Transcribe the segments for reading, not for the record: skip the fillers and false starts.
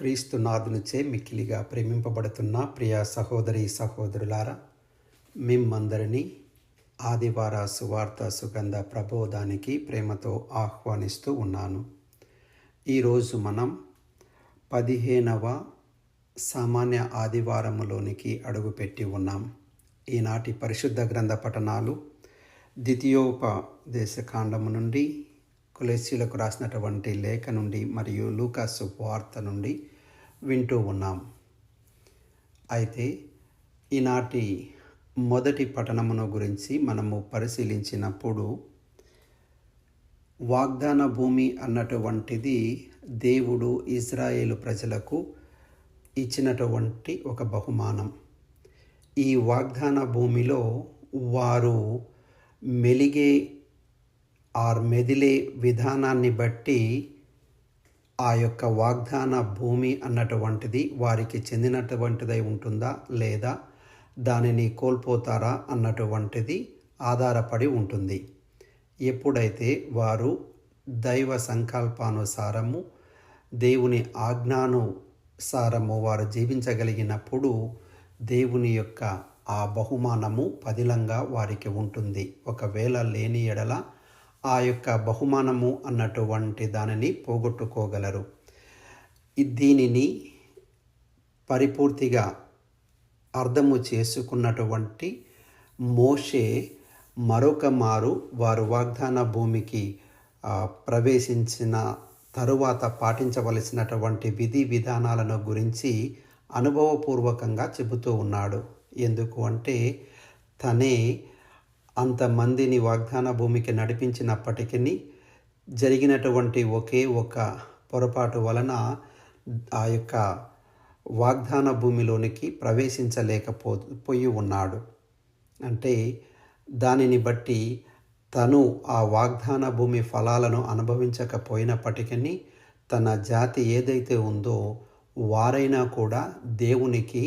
క్రీస్తునాథునిచే మిక్కిలిగా ప్రేమింపబడుతున్న ప్రియ సహోదరి సహోదరులారా, మిమ్మందరినీ ఆదివార సువార్త సుగంధ ప్రబోధానికి ప్రేమతో ఆహ్వానిస్తూ ఉన్నాను. ఈరోజు మనం 15వ సామాన్య ఆదివారములోనికి అడుగుపెట్టి ఉన్నాం. ఈనాటి పరిశుద్ధ గ్రంథ పఠనాలు ద్వితీయోపదేశకాండము నుండి, కొలెస్సీలకు రాసినటువంటి లేఖ నుండి మరియు లూకాసు వార్త నుండి వింటూ ఉన్నాం. అయితే ఈనాటి మొదటి పఠనమును గురించి మనము పరిశీలించినప్పుడు, వాగ్దాన భూమి అన్నటువంటిది దేవుడు ఇజ్రాయేలు ప్రజలకు ఇచ్చినటువంటి ఒక బహుమానం. ఈ వాగ్దాన భూమిలో వారు మెదిలే విధానాన్ని బట్టి ఆ యొక్క వాగ్దాన భూమి అన్నటువంటిది వారికి చెందినటువంటిదై ఉంటుందా లేదా దానిని కోల్పోతారా అన్నటువంటిది ఆధారపడి ఉంటుంది. ఎప్పుడైతే వారు దైవ సంకల్పానుసారము, దేవుని ఆజ్ఞానుసారము వారు జీవించగలిగినప్పుడు దేవుని యొక్క ఆ బహుమానము పదిలంగా వారికి ఉంటుంది. ఒకవేళ లేని ఎడల ఆ యొక్క బహుమానము అన్నటువంటి దానిని పోగొట్టుకోగలరు. దీనిని పరిపూర్తిగా అర్థము చేసుకున్నటువంటి మోషే మరొక మారు వారు వాగ్దాన భూమికి ప్రవేశించిన తరువాత పాటించవలసినటువంటి విధి విధానాలను గురించి అనుభవపూర్వకంగా చెబుతూ ఉన్నాడు. ఎందుకు అంటే, తనే అంతమందిని వాగ్దాన భూమికి నడిపించినప్పటికీ జరిగినటువంటి ఒకే ఒక పొరపాటు వలన ఆ యొక్క వాగ్దాన భూమిలోనికి ప్రవేశించలేకపోయి ఉన్నాడు. అంటే దానిని బట్టి తను ఆ వాగ్దాన భూమి ఫలాలను అనుభవించకపోయినప్పటికీ తన జాతి ఏదైతే ఉందో వారైనా కూడా దేవునికి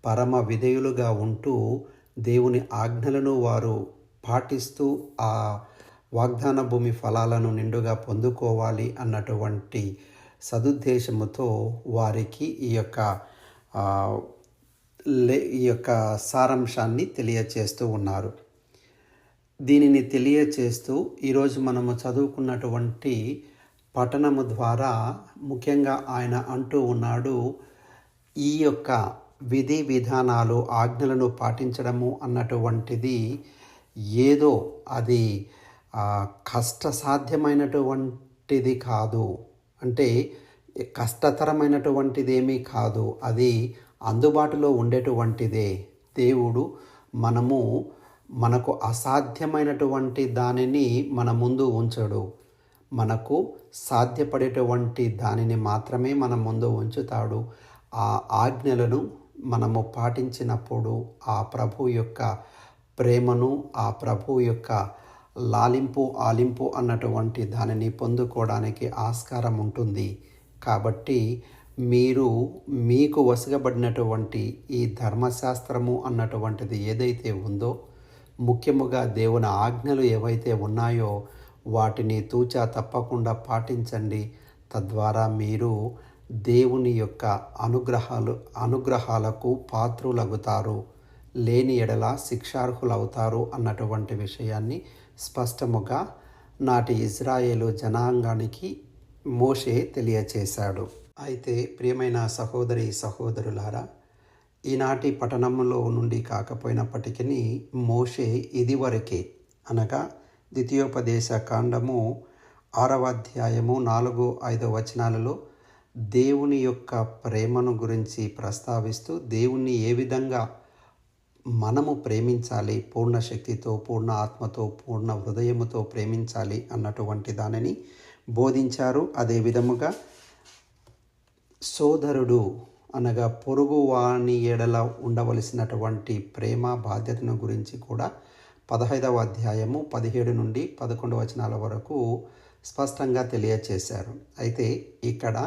పరమ విధేయులుగా ఉంటూ దేవుని ఆజ్ఞలను వారు పాటిస్తూ ఆ వాగ్దాన భూమి ఫలాలను నిండుగా పొందుకోవాలి అన్నటువంటి సదుద్దేశముతో వారికి ఈ యొక్క సారాంశాన్ని తెలియచేస్తూ ఉన్నారు. దీనిని తెలియచేస్తూ ఈరోజు మనము చదువుకున్నటువంటి పఠనము ద్వారా ముఖ్యంగా ఆయన అంటూ ఉన్నాడు, ఈ యొక్క విధి విధానాలు, ఆజ్ఞలను పాటించడము అన్నటువంటిది ఏదో అది కష్టసాధ్యమైనటువంటిది కాదు. అంటే కష్టతరమైనటువంటిది ఏమీ కాదు, అది అందుబాటులో ఉండేటువంటిదే. దేవుడు మనకు అసాధ్యమైనటువంటి దానిని మన ముందు ఉంచడు. మనకు సాధ్యపడేటువంటి దానిని మాత్రమే మన ముందు ఉంచుతాడు. ఆ ఆజ్ఞలను మనము పాటించినప్పుడు ఆ ప్రభు యొక్క ప్రేమను, ఆ ప్రభు యొక్క లాలింపు ఆలింపు అన్నటువంటి దానిని పొందుకోవడానికి ఆస్కారం ఉంటుంది. కాబట్టి మీకు వసగబడినటువంటి ఈ ధర్మశాస్త్రము అన్నటువంటిది ఏదైతే ఉందో, ముఖ్యముగా దేవుని ఆజ్ఞలు ఏవైతే ఉన్నాయో వాటిని తూచా తప్పకుండా పాటించండి. తద్వారా మీరు దేవుని యొక్క అనుగ్రహాలకు పాత్రులవుతారు. లేని ఎడల శిక్షార్హులవుతారు అన్నటువంటి విషయాన్ని స్పష్టముగా నాటి ఇజ్రాయేలు జనాంగానికి మోషే తెలియచేశాడు. అయితే ప్రియమైన సహోదరి సహోదరులారా, ఈనాటి పఠనములో నుండి కాకపోయినప్పటికీ మోషే ఇదివరకే, అనగా ద్వితీయోపదేశ కాండము 6వ అధ్యాయము 4-5 వచనాలలో దేవుని యొక్క ప్రేమను గురించి ప్రస్తావిస్తూ, దేవుణ్ణి ఏ విధంగా మనము ప్రేమించాలి, పూర్ణ శక్తితో, పూర్ణ ఆత్మతో, పూర్ణ హృదయముతో ప్రేమించాలి అన్నటువంటి దానిని బోధించారు. అదే విధముగా సోదరుడు అనగా పొరుగువాని ఎడల ఉండవలసినటువంటి ప్రేమ బాధ్యతను గురించి కూడా 15వ అధ్యాయము 17-11 వచనాల వరకు స్పష్టంగా తెలియచేశారు. అయితే ఇక్కడ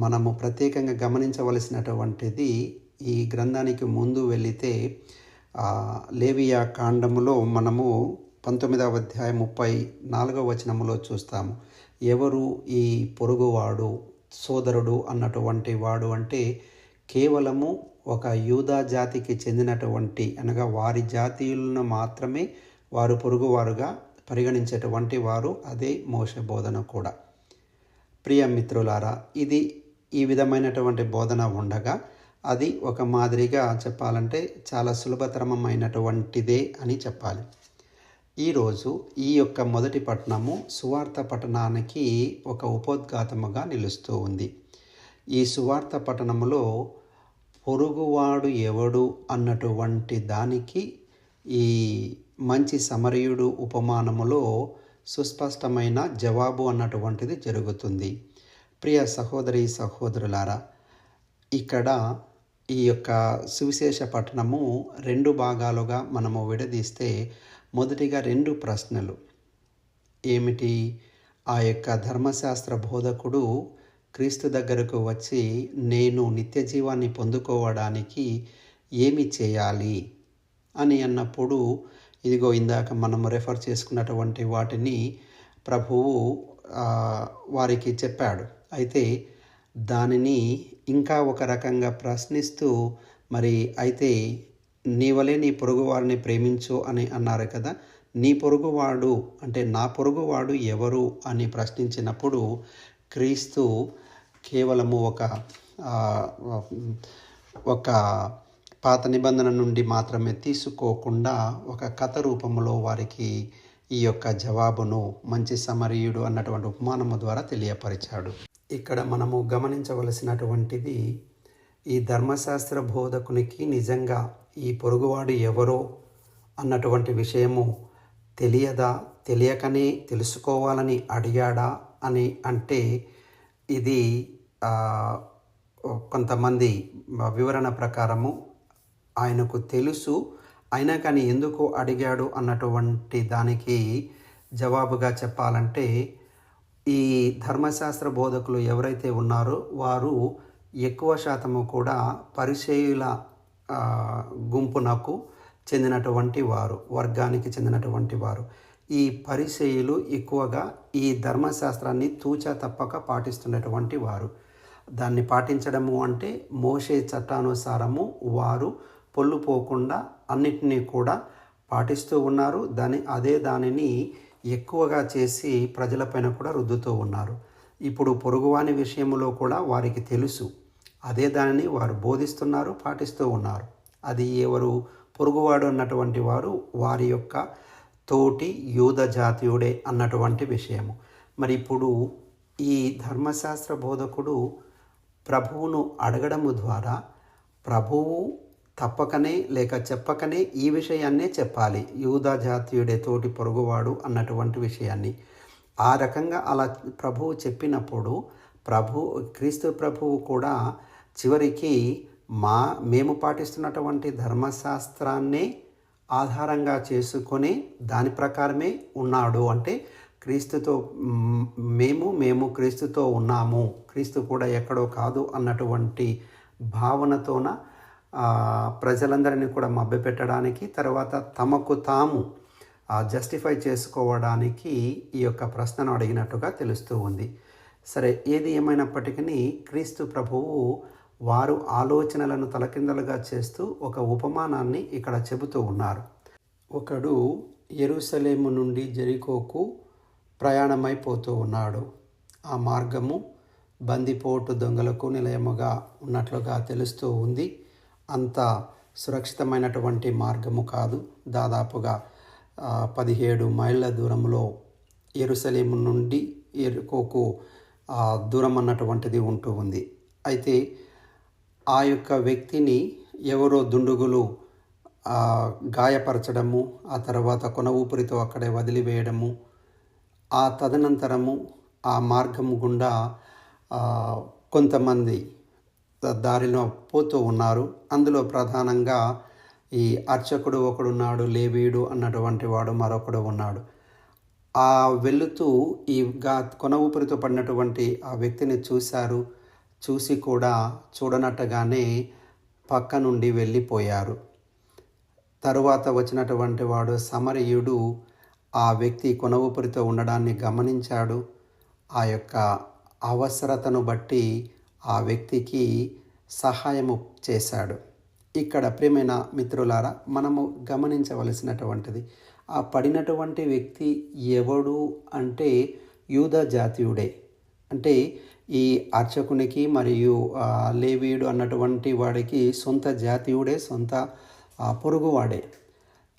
మనము ప్రత్యేకంగా గమనించవలసినటువంటిది, ఈ గ్రంథానికి ముందు వెళితే లేవియా కాండములో మనము 19వ అధ్యాయం 34వ వచనములో చూస్తాము. ఎవరు ఈ పొరుగువాడు సోదరుడు అన్నటువంటి వాడు అంటే కేవలము ఒక యూదా జాతికి చెందినటువంటి అనగా వారి జాతీయులను మాత్రమే వారు పొరుగువారుగా పరిగణించేటువంటి వారు. అదే మోషే బోధన కూడా. ప్రియ మిత్రులారా, ఇది ఈ విధమైనటువంటి బోధన ఉండగా అది ఒక మాదిరిగా చెప్పాలంటే చాలా సులభతరమైనటువంటిదే అని చెప్పాలి. ఈరోజు ఈ యొక్క మొదటి పట్టణము సువార్త పట్టణానికి ఒక ఉపోద్ఘాతముగా నిలుస్తూ ఉంది. ఈ సువార్త పట్టణములో పొరుగువాడు ఎవడు అన్నటువంటి దానికి ఈ మంచి సమరయుడు ఉపమానములో సుస్పష్టమైన జవాబు అన్నటువంటిది జరుగుతుంది. ప్రియ సహోదరి సహోదరులారా, ఇక్కడ ఈ యొక్క సువిశేష పట్టణము 2 భాగాలుగా మనము విడదీస్తే మొదటిగా 2 ప్రశ్నలు ఏమిటి? ఆ యొక్క ధర్మశాస్త్ర బోధకుడు క్రీస్తు దగ్గరకు వచ్చి నేను నిత్య జీవాన్ని పొందుకోవడానికి ఏమి చేయాలి అని అన్నప్పుడు, ఇదిగో ఇందాక మనం రెఫర్ చేసుకున్నటువంటి వాటిని ప్రభువు వారికి చెప్పాడు. అయితే దానిని ఇంకా ఒక రకంగా ప్రశ్నిస్తూ మరి అయితే నీ వలే నీ పొరుగువారిని ప్రేమించు అని అన్నారు కదా. నీ పొరుగువాడు అంటే నా పొరుగువాడు ఎవరు అని ప్రశ్నించినప్పుడు క్రీస్తు కేవలము ఒక పాత నిబంధన నుండి మాత్రమే తీసుకోకుండా ఒక కథ రూపంలో వారికి ఈ యొక్క జవాబును మంచి సమరయుడు అన్నటువంటి ఉపమానము ద్వారా తెలియపరిచాడు. ఇక్కడ మనము గమనించవలసినటువంటిది, ఈ ధర్మశాస్త్ర బోధకునికి నిజంగా ఈ పొరుగువాడు ఎవరో అన్నటువంటి విషయము తెలియదా, తెలియకనే తెలుసుకోవాలని అడిగాడా అని అంటే ఇది కొంతమంది వివరణ ప్రకారము ఆయనకు తెలుసు, అయినా కానీ ఎందుకు అడిగాడు అన్నటువంటి దానికి జవాబుగా చెప్పాలంటే ఈ ధర్మశాస్త్ర బోధకులు ఎవరైతే ఉన్నారో వారు ఎక్కువ శాతము కూడా పరిసయ్యుల గుంపునకు చెందినటువంటి వారు, వర్గానికి చెందినటువంటి వారు. ఈ పరిసయ్యులు ఎక్కువగా ఈ ధర్మశాస్త్రాన్ని తూచా తప్పక పాటిస్తున్నటువంటి వారు. దాన్ని పాటించడము అంటే మోషే చట్టానుసారము వారు పొల్లుపోకుండా అన్నిటినీ కూడా పాటిస్తూ ఉన్నారు. అదే దానిని ఎక్కువగా చేసి ప్రజలపైన కూడా రుద్దుతూ ఉన్నారు. ఇప్పుడు పొరుగువాని విషయంలో కూడా వారికి తెలుసు, అదే దానిని వారు బోధిస్తున్నారు, పాటిస్తూ ఉన్నారు. అది ఎవరు? పొరుగువాడు అన్నటువంటి వారు వారి యొక్క తోటి యూద జాతీయుడే అన్నటువంటి విషయము. మరి ఇప్పుడు ఈ ధర్మశాస్త్ర బోధకుడు ప్రభువును అడగడము ద్వారా ప్రభువు తప్పకనే లేక చెప్పకనే ఈ విషయాన్నే చెప్పాలి, యూదా జాతీయుడే తోటి పొరుగువాడు అన్నటువంటి విషయాన్ని. ఆ రకంగా అలా ప్రభువు చెప్పినప్పుడు క్రీస్తు ప్రభువు కూడా చివరికి మేము పాటిస్తున్నటువంటి ధర్మశాస్త్రాన్నే ఆధారంగా చేసుకొని దాని ప్రకారమే ఉన్నాడు. అంటే క్రీస్తుతో మేము క్రీస్తుతో ఉన్నాము, క్రీస్తు కూడా ఎక్కడో కాదు అన్నటువంటి భావనతోన ప్రజలందరినీ కూడా మభ్యపెట్టడానికి, తర్వాత తమకు తాము జస్టిఫై చేసుకోవడానికి ఈ యొక్క ప్రశ్నను అడిగినట్టుగా తెలుస్తూ ఉంది. సరే, ఏది ఏమైనప్పటికీ క్రీస్తు ప్రభువు వారు ఆలోచనలను తలకిందలుగా చేస్తూ ఒక ఉపమానాన్ని ఇక్కడ చెబుతూ ఉన్నారు. ఒకడు యెరూషలేము నుండి జెరికోకు ప్రయాణమైపోతూ ఉన్నాడు. ఆ మార్గము బందిపోటు దొంగలకు నిలయముగా ఉన్నట్లుగా తెలుస్తూ ఉంది. అంత సురక్షితమైనటువంటి మార్గము కాదు. దాదాపుగా 17 మైళ్ళ దూరంలో యెరూషలేము నుండి యెరికోకు దూరం అన్నటువంటిది ఉంటూ ఉంది. అయితే ఆ యొక్క వ్యక్తిని ఎవరో దుండుగులు గాయపరచడము, ఆ తర్వాత కొన ఊపిరితో అక్కడే వదిలివేయడము, ఆ తదనంతరము ఆ మార్గము గుండా కొంతమంది దారిలో పోతూ ఉన్నారు. అందులో ప్రధానంగా ఈ అర్చకుడు ఒకడున్నాడు, లేవీయుడు అన్నటువంటి వాడు మరొకడు ఉన్నాడు. ఆ వెళుతూ ఈ కొన ఊపిరితో పడినటువంటి ఆ వ్యక్తిని చూశారు. చూసి కూడా చూడనట్టుగానే పక్క నుండి వెళ్ళిపోయారు. తరువాత వచ్చినటువంటి వాడు సమరయుడు ఆ వ్యక్తి కొన ఊపిరితో ఉండడాన్ని గమనించాడు. ఆ యొక్క అవసరతను బట్టి ఆ వ్యక్తికి సహాయము చేశాడు. ఇక్కడ ప్రియమైన మిత్రులారా, మనము గమనించవలసినటువంటిది, ఆ పడినటువంటి వ్యక్తి ఎవడు అంటే యూదా జాతీయుడే. అంటే ఈ అర్చకునికి మరియు లేవీయుడు అన్నటువంటి వాడికి సొంత జాతీయుడే, సొంత పొరుగువాడే.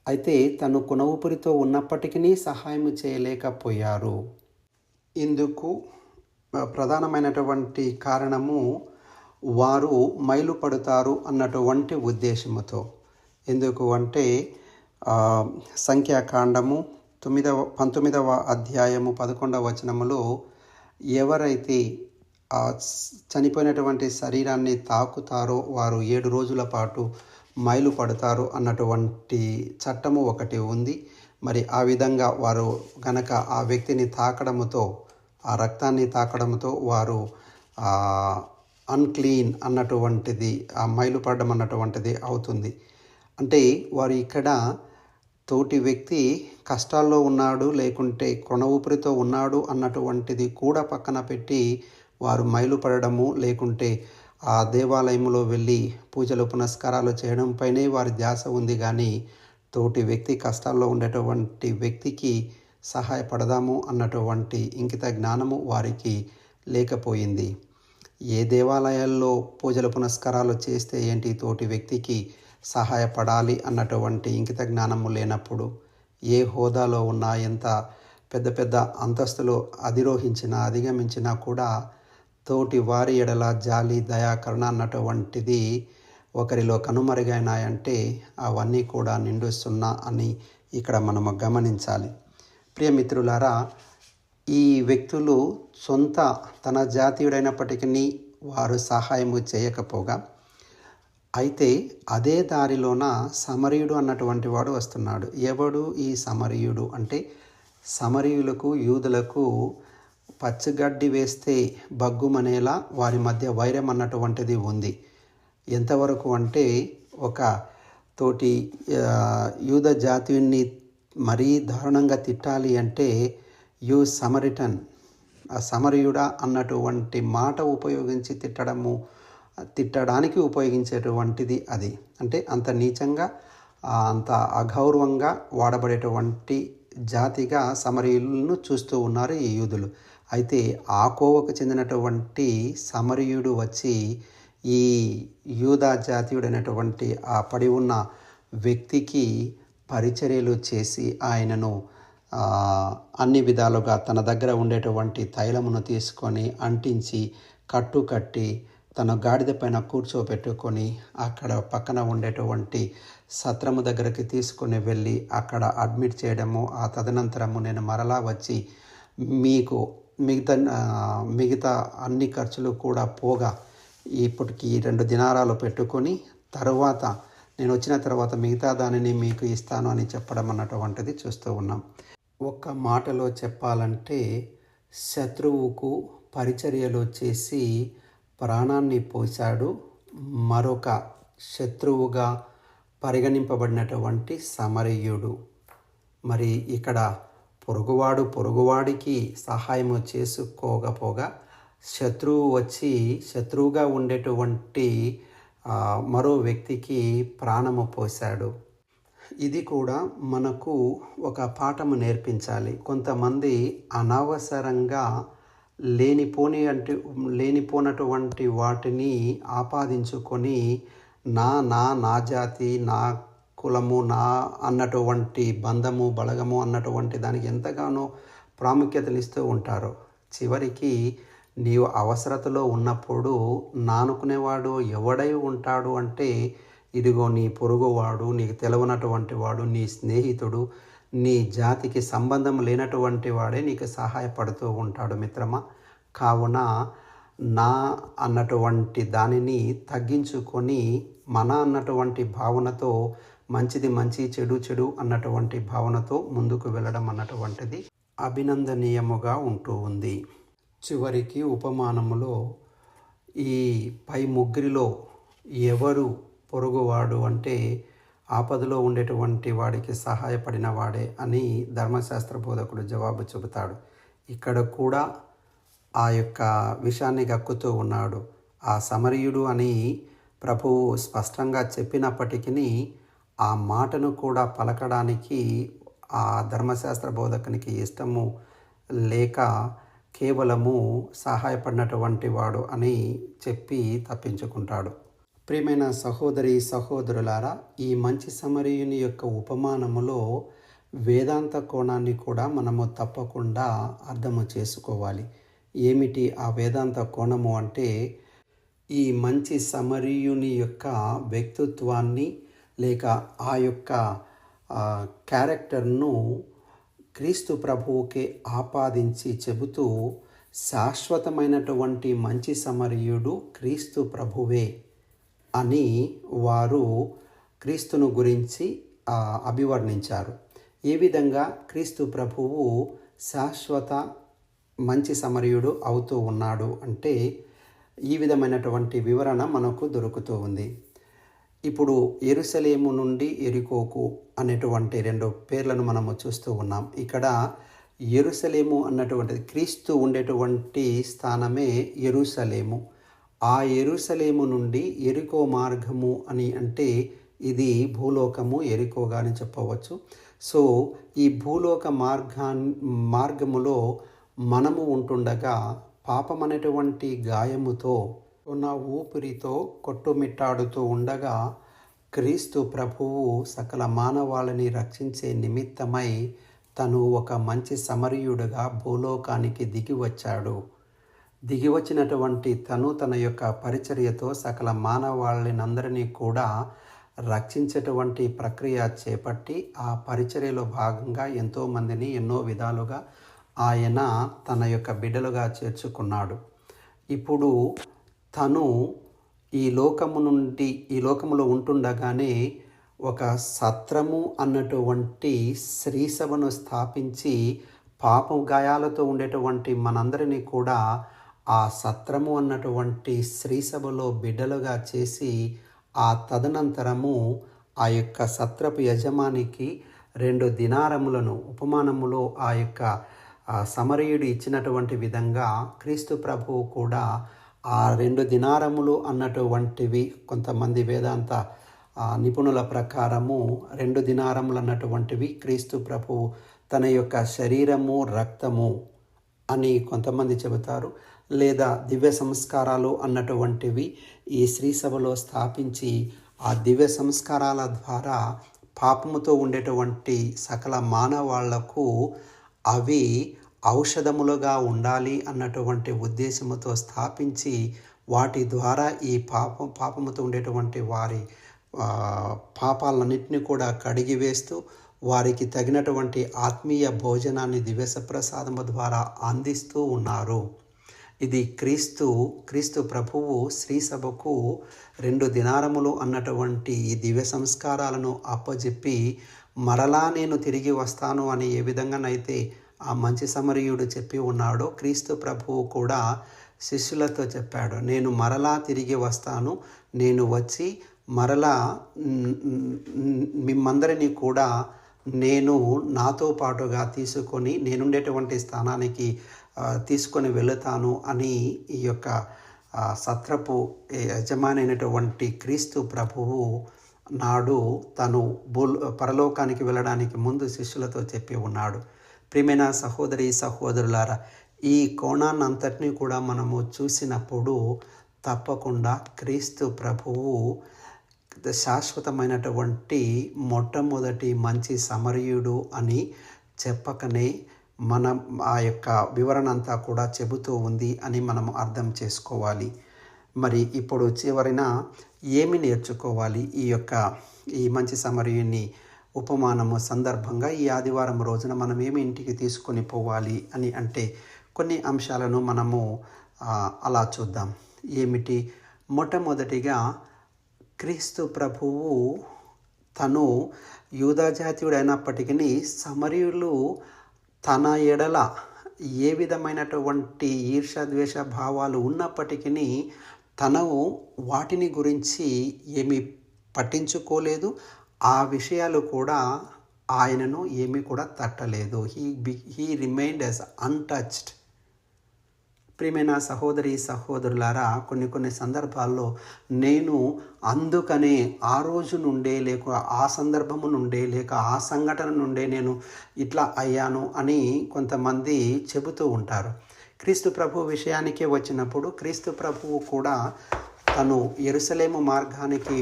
అయితే తను కున ఊపిరితో ఉన్నప్పటికీ సహాయం చేయలేకపోయారు. ఇందుకు ప్రధానమైనటువంటి కారణము వారు మైలు పడతారు అన్నటువంటి ఉద్దేశముతో. ఎందుకు అంటే సంఖ్యాకాండము 19వ అధ్యాయము 11వ వచనములో ఎవరైతే చనిపోయినటువంటి శరీరాన్ని తాకుతారో వారు 7 రోజుల పాటు మైలు పడతారు అన్నటువంటి చట్టము ఒకటి ఉంది. మరి ఆ విధంగా వారు గనక ఆ వ్యక్తిని తాకడముతో, ఆ రక్తాన్ని తాకడంతో వారు అన్క్లీన్ అన్నటువంటిది, ఆ మైలు పడడం అన్నటువంటిది అవుతుంది. అంటే వారు ఇక్కడ తోటి వ్యక్తి కష్టాల్లో ఉన్నాడు, లేకుంటే కొన ఊపిరితో ఉన్నాడు అన్నటువంటిది కూడా పక్కన పెట్టి వారు మైలు పడడము, లేకుంటే ఆ దేవాలయంలో వెళ్ళి పూజలు పునస్కారాలు చేయడంపైనే వారి ధ్యాస ఉంది. కానీ తోటి వ్యక్తి కష్టాల్లో ఉండేటువంటి వ్యక్తికి సహాయపడదాము అన్నటువంటి ఇంకిత జ్ఞానము వారికి లేకపోయింది. ఏ దేవాలయాల్లో పూజలు పునస్కారాలు చేస్తే ఏంటి, తోటి వ్యక్తికి సహాయపడాలి అన్నటువంటి ఇంకిత జ్ఞానము లేనప్పుడు, ఏ హోదాలో ఉన్నా, ఎంత పెద్ద పెద్ద అంతస్తులు అధిగమించినా కూడా తోటి వారి ఎడల జాలి, దయా, కరుణ అన్నటువంటిది ఒకరిలో కనుమరుగైనాయంటే అవన్నీ కూడా నిండు సున్నా అని ఇక్కడ మనము గమనించాలి. ప్రియమిత్రులారా, ఈ వ్యక్తులు తన జాతీయుడైనప్పటికీ వారు సహాయము చేయకపోగా, అయితే అదే దారిలోన సమరయుడు అన్నటువంటి వాడు వస్తున్నాడు. ఎవడు ఈ సమరయుడు అంటే, సమరయులకు యూదులకు పచ్చగడ్డి వేస్తే బగ్గుమనేలా వారి మధ్య వైరం అన్నటువంటిది ఉంది. ఎంతవరకు అంటే, ఒక తోటి యూద జాతీయుని మరీ దారుణంగా తిట్టాలి అంటే యు సమరిటన్, సమరయుడా అన్నటువంటి మాట ఉపయోగించి తిట్టడానికి ఉపయోగించేటువంటిది అది. అంటే అంత నీచంగా, అంత అగౌరవంగా వాడబడేటువంటి జాతిగా సమరయులను చూస్తూ ఉన్నారు ఈ యూదులు. అయితే ఆ కోవకు చెందినటువంటి సమరయుడు వచ్చి ఈ యూదా జాతీయుడైనటువంటి ఆ పడి ఉన్న వ్యక్తికి పరిచర్యలు చేసి ఆయనను అన్ని విధాలుగా తన దగ్గర ఉండేటువంటి తైలమును తీసుకొని అంటించి కట్టి తన గాడిద పైన కూర్చోబెట్టుకొని అక్కడ పక్కన ఉండేటువంటి సత్రము దగ్గరికి తీసుకొని వెళ్ళి అక్కడ అడ్మిట్ చేయడము. ఆ తదనంతరము నేను మరలా వచ్చి మీకు మిగతా అన్ని ఖర్చులు కూడా పోగా ఇప్పటికి 2 దినారాలు పెట్టుకొని తరువాత నేను వచ్చిన తర్వాత మిగతా దానిని మీకు ఇస్తాను అని చెప్పడం అన్నటువంటిది చూస్తూ ఉన్నాం. ఒక్క మాటలో చెప్పాలంటే, శత్రువుకు పరిచర్యలు చేసి ప్రాణాన్ని పోశాడు. మరొక శత్రువుగా పరిగణింపబడినటువంటి సమరయుడు. మరి ఇక్కడ పొరుగువాడికి సహాయము చేసుకోకపోగా శత్రువు వచ్చి శత్రువుగా ఉండేటువంటి మరో వ్యక్తికి ప్రాణము పోశాడు. ఇది కూడా మనకు ఒక పాఠము నేర్పించాలి. కొంతమంది అనవసరంగా లేనిపోనటువంటి వాటిని ఆపాదించుకొని నా జాతి, నా కులము, నా అన్నటువంటి బంధము, బలగము అన్నటువంటి దానికి ఎంతగానో ప్రాముఖ్యతనిస్తూ ఉంటారు. చివరికి నీవు అవసరతలో ఉన్నప్పుడు నానుకునేవాడు ఎవడై ఉంటాడు అంటే, ఇదిగో నీ పొరుగువాడు, నీకు తెలవనటువంటి వాడు, నీ స్నేహితుడు, నీ జాతికి సంబంధం లేనటువంటి వాడే నీకు సహాయపడుతూ ఉంటాడు మిత్రమా. కావున నా అన్నటువంటి దానిని తగ్గించుకొని మన అన్నటువంటి భావనతో, మంచిది మంచి, చెడు చెడు అన్నటువంటి భావనతో ముందుకు వెళ్ళడం అన్నటువంటిది అభినందనీయముగా ఉంటూ ఉంది. చివరికి ఉపమానములో ఈ పై ముగ్గురిలో ఎవరు పొరుగువాడు అంటే, ఆపదలో ఉండేటువంటి వాడికి సహాయపడిన వాడే అని ధర్మశాస్త్ర బోధకుడు జవాబు చెబుతాడు. ఇక్కడ కూడా ఆ యొక్క విషాన్ని కక్కుతూ ఉన్నాడు. ఆ సమరయుడు అని ప్రభువు స్పష్టంగా చెప్పినప్పటికీ ఆ మాటను కూడా పలకడానికి ఆ ధర్మశాస్త్ర బోధకునికి ఇష్టము లేక కేవలము సహాయపడినటువంటి వాడు అని చెప్పి తప్పించుకుంటాడు. ప్రియమైన సహోదరి సహోదరులారా, ఈ మంచి సమరయుని యొక్క ఉపమానములో వేదాంత కోణాన్ని కూడా మనము తప్పకుండా అర్థము చేసుకోవాలి. ఏమిటి ఆ వేదాంత కోణము అంటే, ఈ మంచి సమరయుని యొక్క వ్యక్తిత్వాన్ని లేక ఆ యొక్క క్యారెక్టర్ను క్రీస్తు ప్రభువుకే ఆపాదించి చెబుతూ, శాశ్వతమైనటువంటి మంచి సమరయుడు క్రీస్తు ప్రభువే అని వారు క్రీస్తును గురించి అభివర్ణించారు. ఏ విధంగా క్రీస్తు ప్రభువు శాశ్వత మంచి సమరయుడు అవుతూ ఉన్నాడు అంటే, ఈ విధమైనటువంటి వివరణ మనకు దొరుకుతూ ఉంది. ఇప్పుడు యెరూషలేము నుండి యెరికోకు అనేటువంటి 2 పేర్లను మనము చూస్తూ ఉన్నాం. ఇక్కడ యెరూషలేము అన్నటువంటిది క్రీస్తు ఉండేటువంటి స్థానమే యెరూషలేము. ఆ యెరూషలేము నుండి యెరికో మార్గము అని అంటే ఇది భూలోకము ఎరికోగా అని చెప్పవచ్చు. సో ఈ భూలోక మార్గములో మనము ఉంటుండగా పాపం అనేటువంటి గాయముతో ఉన్న ఊపిరితో కొట్టుమిట్టాడుతూ ఉండగా క్రీస్తు ప్రభువు సకల మానవాళిని రక్షించే నిమిత్తమై తను ఒక మంచి సమరయుడుగా భూలోకానికి దిగివచ్చాడు. దిగివచ్చినటువంటి తన యొక్క పరిచర్యతో సకల మానవాళినందరినీ కూడా రక్షించేటువంటి ప్రక్రియ చేపట్టి ఆ పరిచర్యలో భాగంగా ఎంతోమందిని ఎన్నో విధాలుగా ఆయన తన యొక్క బిడ్డలుగా చేర్చుకున్నాడు. ఇప్పుడు తను ఈ లోకములో ఉంటుండగానే ఒక సత్రము అన్నటువంటి శ్రీసభను స్థాపించి పాపం గాయాలతో ఉండేటువంటి మనందరినీ కూడా ఆ సత్రము అన్నటువంటి శ్రీసభలో బిడ్డలుగా చేసి ఆ తదనంతరము ఆ యొక్క సత్రపు యజమానికి 2 దినారములను ఉపమానములో ఆ యొక్క సమరయుడు ఇచ్చినటువంటి విధంగా క్రీస్తు ప్రభువు కూడా ఆ 2 దినారములు అన్నటువంటివి కొంతమంది వేదాంత నిపుణుల ప్రకారము 2 దినారములు అన్నటువంటివి క్రీస్తు ప్రభువు తన యొక్క శరీరము రక్తము అని కొంతమంది చెబుతారు. లేదా దివ్య సంస్కారాలు అన్నటువంటివి ఈ శ్రీసభలో స్థాపించి ఆ దివ్య సంస్కారాల ద్వారా పాపముతో ఉండేటువంటి సకల మానవాళ్లకు అవి ఔషధములుగా ఉండాలి అన్నటువంటి ఉద్దేశముతో స్థాపించి వాటి ద్వారా ఈ పాపముతో ఉండేటువంటి వారి పాపాలన్నింటినీ కూడా కడిగివేస్తూ వారికి తగినటువంటి ఆత్మీయ భోజనాన్ని దివ్య ప్రసాదము ద్వారా అందిస్తూ ఉన్నారు. ఇది క్రీస్తు ప్రభువు శ్రీసభకు 2 దినారములు అన్నటువంటి ఈ దివ్య సంస్కారాలను అప్పజెప్పి మరలా నేను తిరిగి వస్తాను అని ఏ విధంగానైతే ఆ మంచి సమరయుడు చెప్పి ఉన్నాడో క్రీస్తు ప్రభువు కూడా శిష్యులతో చెప్పాడు, నేను మరలా తిరిగి వస్తాను, నేను వచ్చి మరలా మిమ్మందరినీ కూడా నేను నాతో పాటుగా తీసుకొని నేనుండేటువంటి స్థానానికి తీసుకొని వెళుతాను అని ఈ యొక్క సత్రపు యజమాని అయినటువంటి క్రీస్తు ప్రభువు నాడు తను పరలోకానికి వెళ్ళడానికి ముందు శిష్యులతో చెప్పి ఉన్నాడు. ప్రియమైన సహోదరి సహోదరులారా, ఈ కోణాన్ని అంతటినీ కూడా మనము చూసినప్పుడు తప్పకుండా క్రీస్తు ప్రభువు శాశ్వతమైనటువంటి మొట్టమొదటి మంచి సమరయుడు అని చెప్పకనే మనం ఆ యొక్క వివరణ అంతా కూడా చెబుతూ ఉంది అని మనం అర్థం చేసుకోవాలి. మరి ఇప్పుడు చివరిన ఏమి నేర్చుకోవాలి ఈ మంచి సమరయుని ఉపమానము సందర్భంగా ఈ ఆదివారం రోజున మనం ఏమి ఇంటికి తీసుకొని పోవాలి అని అంటే కొన్ని అంశాలను మనము అలా చూద్దాం. ఏమిటి? మొట్టమొదటిగా క్రీస్తు ప్రభువు తను యూదాజాతీయుడు అయినప్పటికీ సమరయులు తన ఎడల ఏ విధమైనటువంటి ఈర్ష్యాద్వేష భావాలు ఉన్నప్పటికీ తను వాటిని గురించి ఏమీ పట్టించుకోలేదు. ఆ విషయాలు కూడా ఆయనను ఏమీ కూడా తట్టలేదు. He remained as untouched. ప్రియమైన సహోదరి సహోదరులారా, కొన్ని సందర్భాల్లో నేను అందుకనే ఆ రోజు నుండే లేక ఆ సందర్భము నుండే లేక ఆ సంఘటన నుండే నేను ఇట్లా అయ్యాను అని కొంతమంది చెబుతూ ఉంటారు. క్రీస్తు ప్రభు విషయానికే వచ్చినప్పుడు క్రీస్తు ప్రభువు కూడా తను యెరూషలేము మార్గానికి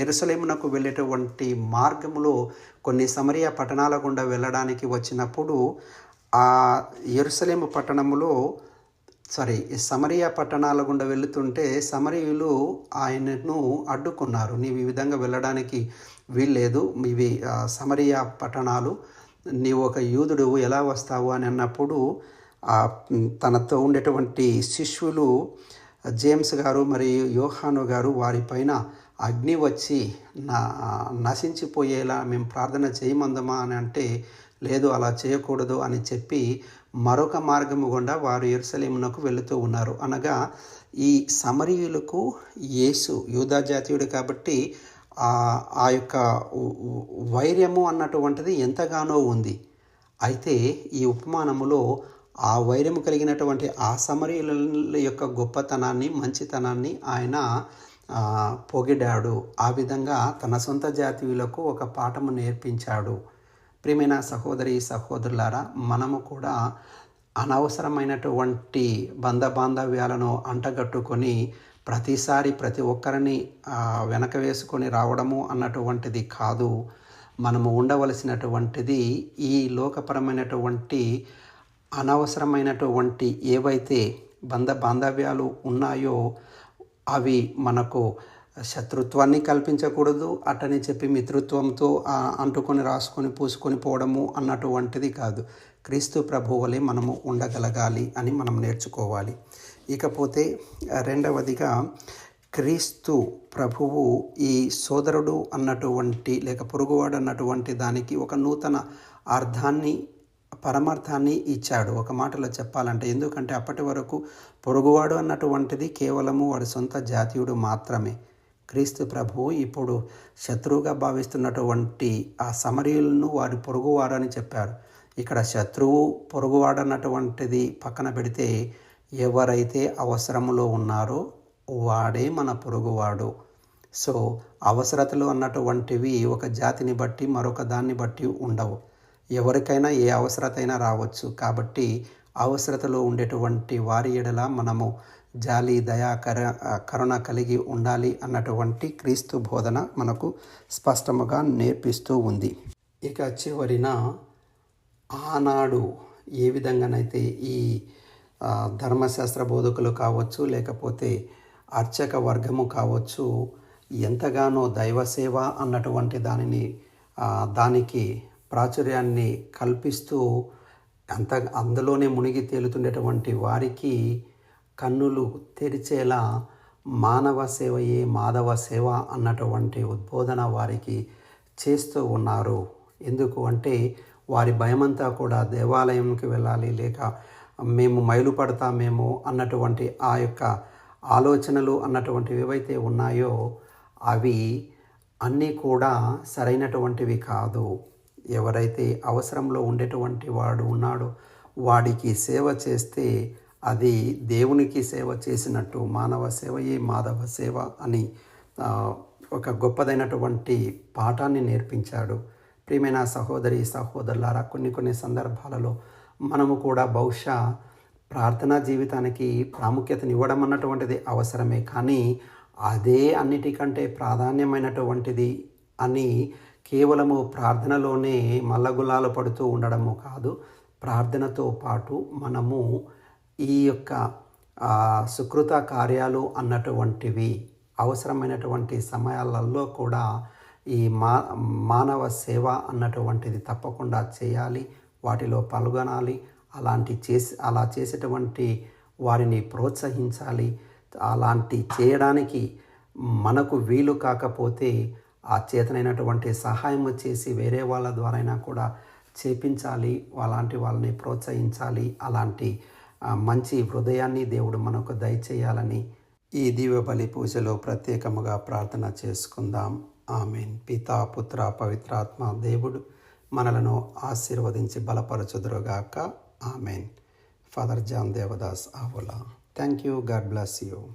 యెరూషలేమునకు వెళ్ళేటువంటి మార్గములో కొన్ని సమరయ పట్టణాల గుండా వెళ్ళడానికి వచ్చినప్పుడు ఆ యెరూషలేము పట్టణములో సమరయ పట్టణాల గుండా వెళుతుంటే సమరయులు ఆయనను అడ్డుకున్నారు. నీవు ఈ విధంగా వెళ్ళడానికి వీల్లేదు, ఇవి సమరయ పట్టణాలు, నీవు ఒక యూదుడు ఎలా వస్తావు అని అన్నప్పుడు తనతో ఉండేటువంటి శిష్యులు జేమ్స్ గారు మరియు యోహాను గారు వారిపైన అగ్ని వచ్చి నశించిపోయేలా మేము ప్రార్థన చేయమందమా అని అంటే, లేదు అలా చేయకూడదు అని చెప్పి మరొక మార్గము గుండా వారు యెరూషలేమునకు వెళుతూ ఉన్నారు. అనగా ఈ సమరయులకు యేసు యూదా జాతీయుడు కాబట్టి ఆ యొక్క వైర్యము అన్నటువంటిది ఎంతగానో ఉంది. అయితే ఈ ఉపమానములో ఆ వైరము కలిగినటువంటి ఆ సమరయుల యొక్క గొప్పతనాన్ని, మంచితనాన్ని ఆయన పొగిడాడు. ఆ విధంగా తన సొంత జాతీయులకు ఒక పాఠము నేర్పించాడు. ప్రియమైన సహోదరి సహోదరులారా, మనము కూడా అనవసరమైనటువంటి బాంధవ్యాలను అంటగట్టుకొని ప్రతిసారి ప్రతి ఒక్కరిని వెనక వేసుకొని రావడము అన్నటువంటిది కాదు. మనము ఉండవలసినటువంటిది ఈ లోకపరమైనటువంటి అనవసరమైనటువంటి ఏవైతే బాంధవ్యాలు ఉన్నాయో అవి మనకు శత్రుత్వాన్ని కల్పించకూడదు. అటని చెప్పి మిత్రుత్వంతో అంటుకొని రాసుకొని పూసుకొని పోవడము అన్నటువంటిది కాదు. క్రీస్తు ప్రభు వలె మనము ఉండగలగాలి అని మనం నేర్చుకోవాలి. ఇకపోతే రెండవదిగా, క్రీస్తు ప్రభువు ఈ సోదరుడు అన్నటువంటి లేక పొరుగువాడు అన్నటువంటి దానికి ఒక నూతన అర్థాన్ని, పరమార్థాన్ని ఇచ్చాడు. ఒక మాటలో చెప్పాలంటే, ఎందుకంటే అప్పటి వరకు పొరుగువాడు అన్నటువంటిది కేవలము వాడి సొంత జాతీయుడు మాత్రమే. క్రీస్తు ప్రభువు ఇప్పుడు శత్రువుగా భావిస్తున్నటువంటి ఆ సమరయులను వారి పొరుగువాడు అని చెప్పారు. ఇక్కడ శత్రువు పొరుగువాడు అన్నటువంటిది పక్కన పెడితే, ఎవరైతే అవసరములో ఉన్నారో వాడే మన పొరుగువాడు. సో అవసరతలు అన్నటువంటివి ఒక జాతిని బట్టి మరొక దాన్ని బట్టి ఉండవు. ఎవరికైనా ఏ అవసరత అయినా రావచ్చు. కాబట్టి అవసరతలో ఉండేటువంటి వారి ఎడల మనము జాలి, దయా, కరుణ కలిగి ఉండాలి అన్నటువంటి క్రీస్తు బోధన మనకు స్పష్టముగా నేర్పిస్తూ ఉంది. ఇక చివరిన, ఆనాడు ఏ విధంగానైతే ఈ ధర్మశాస్త్ర బోధకులు కావచ్చు, లేకపోతే అర్చక వర్గము కావచ్చు, ఎంతగానో దైవసేవ అన్నటువంటి దానికి ప్రాచుర్యాన్ని కల్పిస్తూ అందులోనే మునిగి తేలుతుండేటువంటి వారికి కన్నులు తెరిచేలా మానవ సేవయే మాధవ సేవ అన్నటువంటి ఉద్బోధన వారికి చేస్తూ ఉన్నారు. ఎందుకు అంటే, వారి భయమంతా కూడా దేవాలయంకి వెళ్ళాలి, లేక మేము మైలు పడతామేమో అన్నటువంటి ఆ యొక్క ఆలోచనలు అన్నటువంటివి ఏవైతే ఉన్నాయో అవి అన్నీ కూడా సరైనటువంటివి కాదు. ఎవరైతే అవసరంలో ఉండేటువంటి వాడు ఉన్నాడో వాడికి సేవ చేస్తే అది దేవునికి సేవ చేసినట్టు. మానవ సేవయే మాధవ సేవ అని ఒక గొప్పదైనటువంటి పాఠాన్ని నేర్పించాడు. ప్రియమైన సహోదరి సహోదరులారా, కొన్ని సందర్భాలలో మనము కూడా బహుశా ప్రార్థనా జీవితానికి ప్రాముఖ్యతనివ్వడం అన్నటువంటిది అవసరమే, కానీ అదే అన్నిటికంటే ప్రాధాన్యమైనటువంటిది అని కేవలము ప్రార్థనలోనే మల్లగుల్లాలు పడుతూ ఉండడము కాదు. ప్రార్థనతో పాటు మనము ఈ యొక్క సుకృత కార్యాలు అన్నటువంటివి అవసరమైనటువంటి సమయాలలో కూడా ఈ మానవ సేవ అన్నటువంటిది తప్పకుండా చేయాలి, వాటిలో పాల్గొనాలి. అలా చేసేటువంటి వారిని ప్రోత్సహించాలి. అలాంటి చేయడానికి మనకు వీలు కాకపోతే ఆ చేతనైనటువంటి సహాయం చేసి వేరే వాళ్ళ ద్వారా కూడా చేపించాలి. అలాంటి వాళ్ళని ప్రోత్సహించాలి. అలాంటి మంచి హృదయాన్ని దేవుడు మనకు దయచేయాలని ఈ దివ్య బలి పూజలో ప్రత్యేకముగా ప్రార్థన చేసుకుందాం. ఆమేన్. పితా, పుత్ర, పవిత్రాత్మ దేవుడు మనలను ఆశీర్వదించి బలపరచుదురుగాక. ఆమేన్. ఫాదర్ జాన్ దేవదాస్ ఆవుల. Thank you. God bless you.